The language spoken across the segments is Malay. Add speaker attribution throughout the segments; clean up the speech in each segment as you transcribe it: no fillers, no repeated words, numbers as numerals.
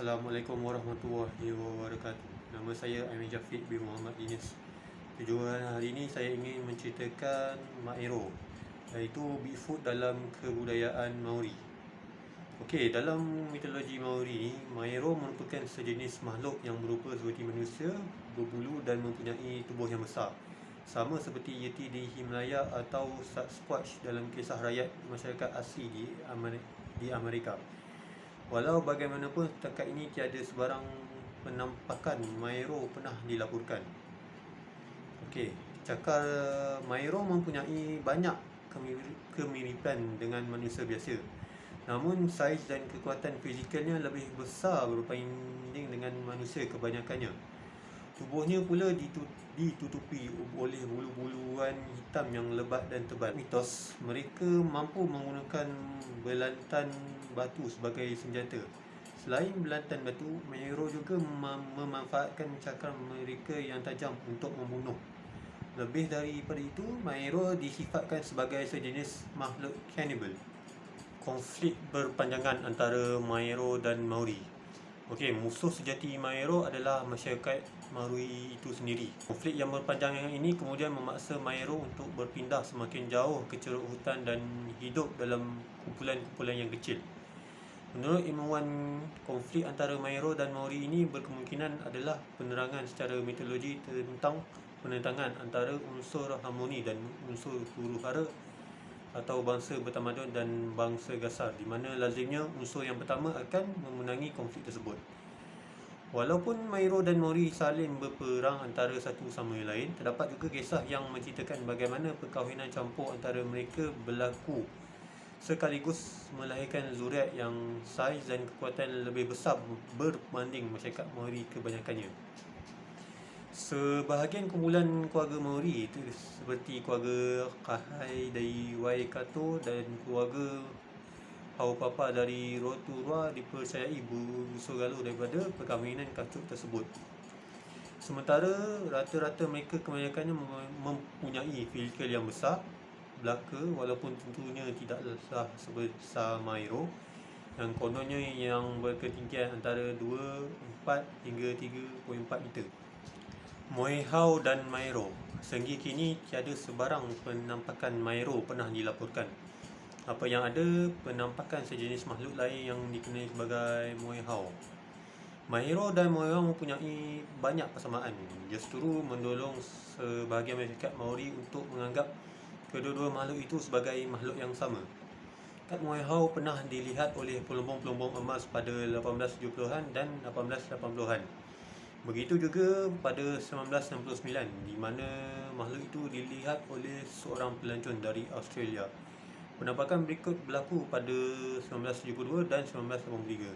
Speaker 1: Assalamualaikum warahmatullahi wabarakatuh. Nama saya Amin Jafiq bin Muhammad Dinis. Tujuan hari ini saya ingin menceritakan Maero, iaitu Bigfoot dalam kebudayaan Maori. Okey, dalam mitologi Maori ni, Maero merupakan sejenis makhluk yang berupa seperti manusia, berbulu dan mempunyai tubuh yang besar. Sama seperti Yeti di Himalaya atau Sasquatch dalam kisah rakyat masyarakat asli di Amerika. Walau bagaimanapun, setakat ini tiada sebarang penampakan Maero pernah dilaporkan. Okey, cakar Maero mempunyai banyak kemiripan dengan manusia biasa. Namun saiz dan kekuatan fizikalnya lebih besar berbanding dengan manusia kebanyakannya. Tubuhnya pula ditutupi oleh bulu-buluan hitam yang lebat dan tebal. Mitos, mereka mampu menggunakan belantan batu sebagai senjata. Selain belantan batu, Maero juga memanfaatkan cakar mereka yang tajam untuk membunuh. Lebih daripada itu, Maero disifatkan sebagai sejenis makhluk kanibal. Konflik berpanjangan antara Maero dan Maori. Okey, musuh sejati Maero adalah masyarakat Maori itu sendiri. Konflik yang berpanjangan ini kemudian memaksa Maero untuk berpindah semakin jauh ke ceruk hutan dan hidup dalam kumpulan-kumpulan yang kecil. Menurut ilmuwan, konflik antara Maero dan Maori ini berkemungkinan adalah penerangan secara mitologi tentang penentangan antara unsur harmoni dan unsur huru-hara atau bangsa bertamadun dan bangsa gasar, di mana lazimnya unsur yang pertama akan memenangi konflik tersebut. Walaupun Maero dan Maori saling berperang antara satu sama lain, terdapat juga kisah yang menceritakan bagaimana perkahwinan campur antara mereka berlaku sekaligus melahirkan zuriat yang saiz dan kekuatan lebih besar berbanding masyarakat Maori kebanyakannya. Sebahagian kumpulan keluarga Maori itu seperti keluarga Kahai dari Waikato dan keluarga Haupapa dari Rotorua dipercayai berunsur galuh daripada perkahwinan kacuk tersebut. Sementara rata-rata mereka kebanyakannya mempunyai fizikal yang besar, belaka, walaupun tentunya tidaklah sebesar Maero yang kononnya yang berketinggian antara 2,4 hingga 3,4 meter. Moehau dan Maero. Sehingga kini tiada sebarang penampakan Maero pernah dilaporkan. Apa yang ada, penampakan sejenis makhluk lain yang dikenali sebagai Moehau. Maero dan Moehau mempunyai banyak persamaan, justru mendorong sebahagian masyarakat Maori untuk menganggap kedua-dua makhluk itu sebagai makhluk yang sama. Moehau pernah dilihat oleh pelombong-pelombong emas pada 1870-an dan 1880-an. Begitu juga pada 1969, di mana makhluk itu dilihat oleh seorang pelancong dari Australia. Penampakan berikut berlaku pada 1972 dan 1983.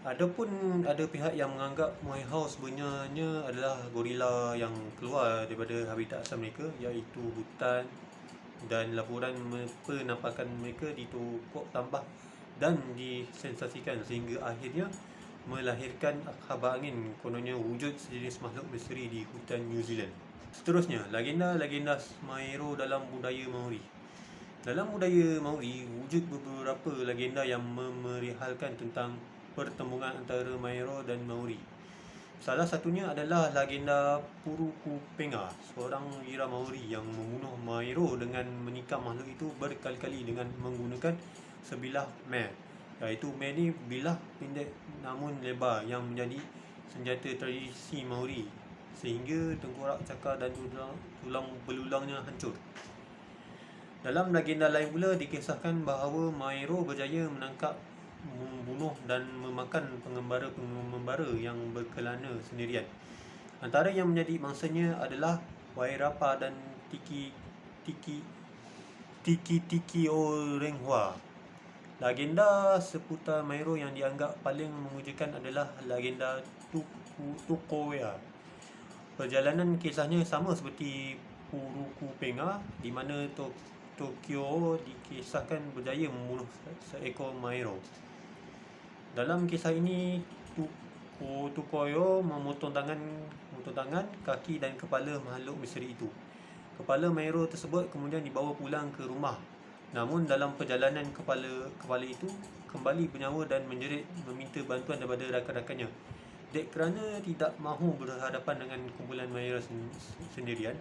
Speaker 1: Adapun ada pihak yang menganggap Moehau sebenarnya adalah gorila yang keluar daripada habitat asal mereka, iaitu hutan, dan laporan penampakan mereka ditokok tambah dan disensasikan sehingga akhirnya melahirkan khabar angin kononnya wujud sejenis makhluk misteri di hutan New Zealand. Seterusnya, legenda-legenda Maero dalam budaya Maori. Dalam budaya Maori, wujud beberapa legenda yang memerihalkan tentang pertembungan antara Maero dan Maori. Salah satunya adalah legenda Purukupenga, seorang wira Maori yang membunuh Maero dengan menikam makhluk itu berkali-kali dengan menggunakan sebilah meh, iaitu meh ni bilah pendek namun lebar yang menjadi senjata tradisi Maori sehingga tengkorak, cakar dan tulang belulangnya hancur. Dalam legenda lain pula dikisahkan bahawa Maero berjaya menangkap, membunuh dan memakan pengembara-pengembara yang berkelana sendirian. Antara yang menjadi mangsanya adalah Wairapa dan Tiki Orenghua. Legenda seputar Maero yang dianggap paling memujakan adalah legenda Tukowea. Perjalanan kisahnya sama seperti Purukupenga, di mana Tokyo dikisahkan berjaya membunuh seekor Maero. Dalam kisah ini, Tukoyo memotong tangan, kaki dan kepala makhluk misteri itu. Kepala Maero tersebut kemudian dibawa pulang ke rumah Namun dalam perjalanan kepala itu kembali bernyawa dan menjerit meminta bantuan daripada rakan-rakannya. Dek kerana tidak mahu berhadapan dengan kumpulan Mahira sendirian,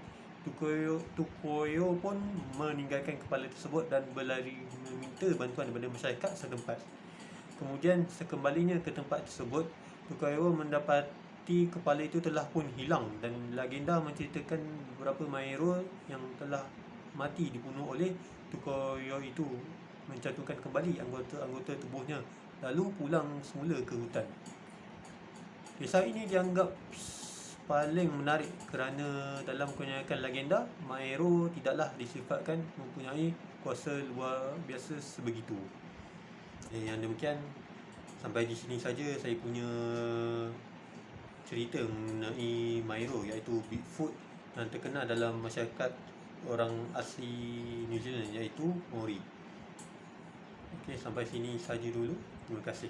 Speaker 1: Tukoyo pun meninggalkan kepala tersebut dan berlari meminta bantuan daripada masyarakat setempat. Kemudian sekembalinya ke tempat tersebut, Tukoyo mendapati kepala itu telah pun hilang dan legenda menceritakan beberapa Mahira yang telah mati dibunuh oleh Tukoyo itu mencantumkan kembali anggota-anggota tubuhnya lalu pulang semula ke hutan. Kisah ini dianggap paling menarik kerana dalam kebanyakan legenda, Mahero tidaklah disifatkan mempunyai kuasa luar biasa sebegitu. Yang demikian, sampai di sini saja saya punya cerita mengenai Mahero, iaitu Bigfoot yang terkenal dalam masyarakat orang asli New Zealand, iaitu Maori. Okey, sampai sini saja dulu. Terima kasih.